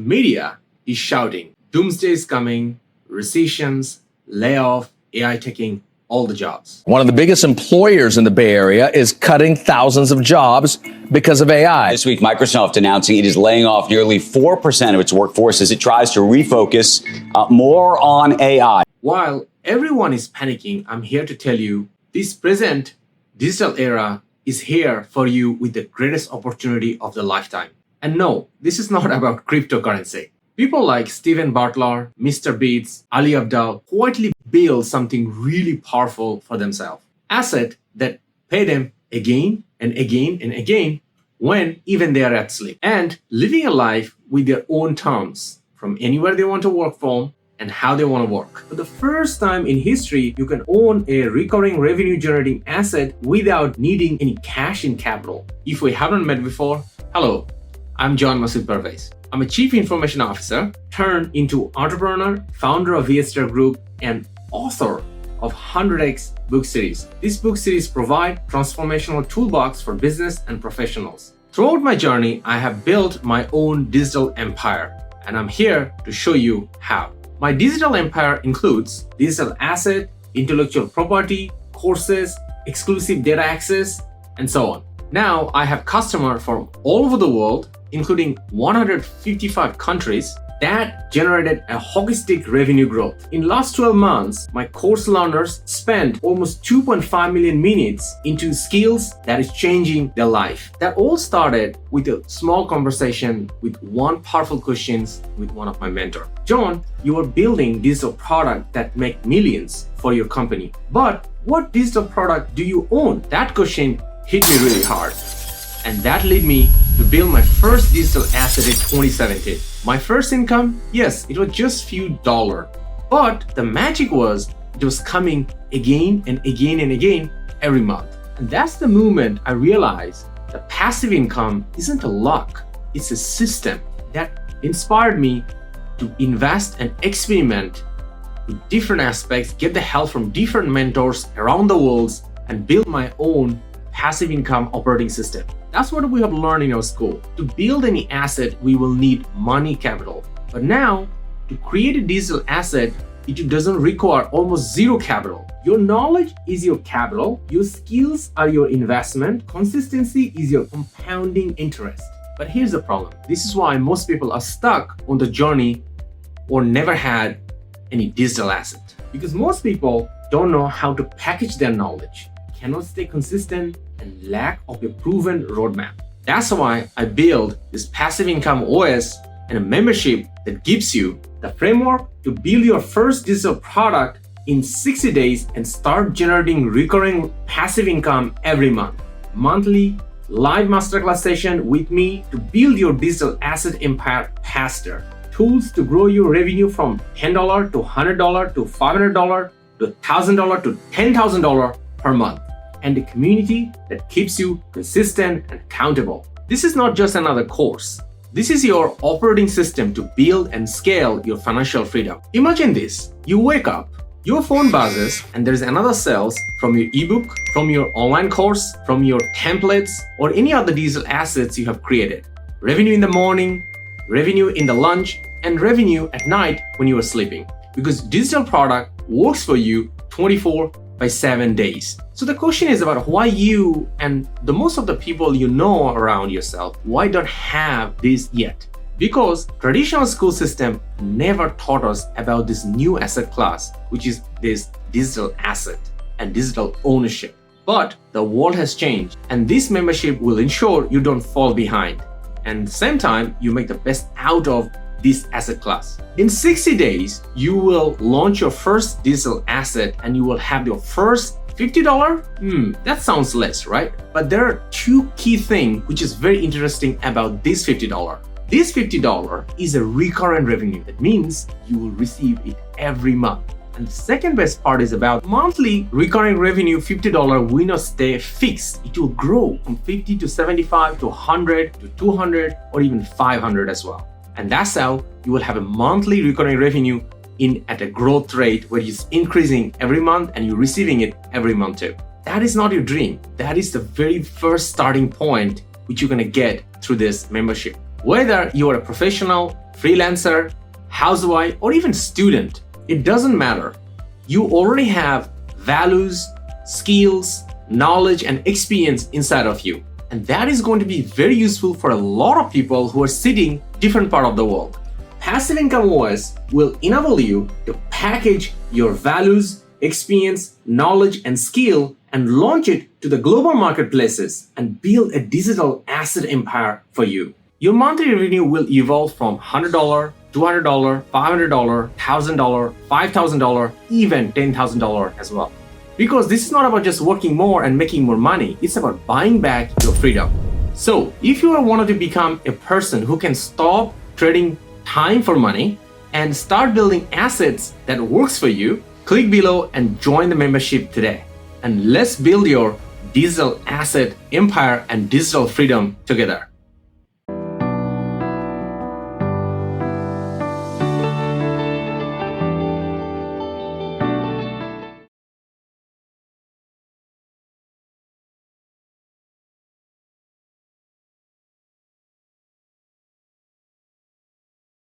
media is shouting, doomsday is coming, recessions, layoff, AI taking all the jobs. One of the biggest employers in the Bay Area is cutting thousands of jobs because of AI. This week, Microsoft announcing it is laying off nearly 4% of its workforce as it tries to refocus more on AI. While everyone is panicking, I'm here to tell you this present digital era is here for you with the greatest opportunity of the lifetime. And no, this is not about cryptocurrency. People like Steven Bartler, Mr. Beats, Ali Abdaal quietly build something really powerful for themselves. Asset that pay them again and again and again when even they are asleep. And living a life with their own terms from anywhere they want to work from and how they want to work. For the first time in history, you can own a recurring revenue generating asset without needing any cash in capital. If we haven't met before, hello, I'm John Masood Parvez. I'm a Chief Information Officer turned into entrepreneur, founder of VSHR Group, and author of 100x book series. This book series provide transformational toolbox for business and professionals. Throughout my journey, I have built my own digital empire, and I'm here to show you how. My digital empire includes digital asset, intellectual property, courses, exclusive data access, and so on. Now I have customers from all over the world, including 155 countries, that generated a hockey stick revenue growth. In last 12 months, my course learners spent almost 2.5 million minutes into skills that is changing their life. That all started with a small conversation with one powerful questions with one of my mentors. John, you are building digital product that make millions for your company. But what digital product do you own? That question hit me really hard. And that led me to build my first digital asset in 2017. My first income, yes, it was just few dollars. But the magic was, it was coming again and again and again every month. And that's the moment I realized that passive income isn't a luck, it's a system that inspired me to invest and experiment with different aspects, get the help from different mentors around the world, and build my own passive income operating system. That's what we have learned in our school. To build any asset, we will need money capital. But now, to create a digital asset, it doesn't require almost zero capital. Your knowledge is your capital, your skills are your investment, consistency is your compounding interest. But here's the problem. This is why most people are stuck on the journey or never had any digital asset. Because most people don't know how to package their knowledge, cannot stay consistent, and lack of a proven roadmap. That's why I built this passive income OS and a membership that gives you the framework to build your first digital product in 60 days and start generating recurring passive income every month. Monthly live masterclass session with me to build your digital asset empire faster. Tools to grow your revenue from $10 to $100 to $500 to $1,000 to $10,000 per month. And a community that keeps you consistent and accountable. This is not just another course. This is your operating system to build and scale your financial freedom. Imagine this. You wake up, your phone buzzes, and there's another sales from your ebook, from your online course, from your templates, or any other digital assets you have created. Revenue in the morning, revenue in the lunch, and revenue at night when you are sleeping. Because digital product works for you 24/7 days. So the question is about why you and the most of the people you know around yourself, why don't have this yet? Because traditional school system never taught us about this new asset class, which is this digital asset and digital ownership. But the world has changed, and this membership will ensure you don't fall behind. And at the same time, you make the best out of this asset class. In 60 days, you will launch your first digital asset and you will have your first $50? That sounds less, right? But there are two key things which is very interesting about this $50. This $50 is a recurrent revenue. That means you will receive it every month. And the second best part is about monthly recurring revenue. $50 will not stay fixed. It will grow from 50 to 75 to 100 to 200 or even 500 as well. And that's how you will have a monthly recurring revenue at a growth rate where it's increasing every month and you're receiving it every month too. That is not your dream. That is the very first starting point which you're gonna get through this membership. Whether you are a professional freelancer, housewife, or even student. It doesn't matter. You already have values, skills, knowledge, and experience inside of you. And that is going to be very useful for a lot of people who are sitting different part of the world. Passive Income OS will enable you to package your values, experience, knowledge, and skill and launch it to the global marketplaces and build a digital asset empire for you. Your monthly revenue will evolve from $100, $200, $500, $1,000, $5,000, even $10,000 as well. Because this is not about just working more and making more money, it's about buying back your freedom. So if you want to become a person who can stop trading time for money and start building assets that works for you, click below and join the membership today. And let's build your digital asset empire and digital freedom together.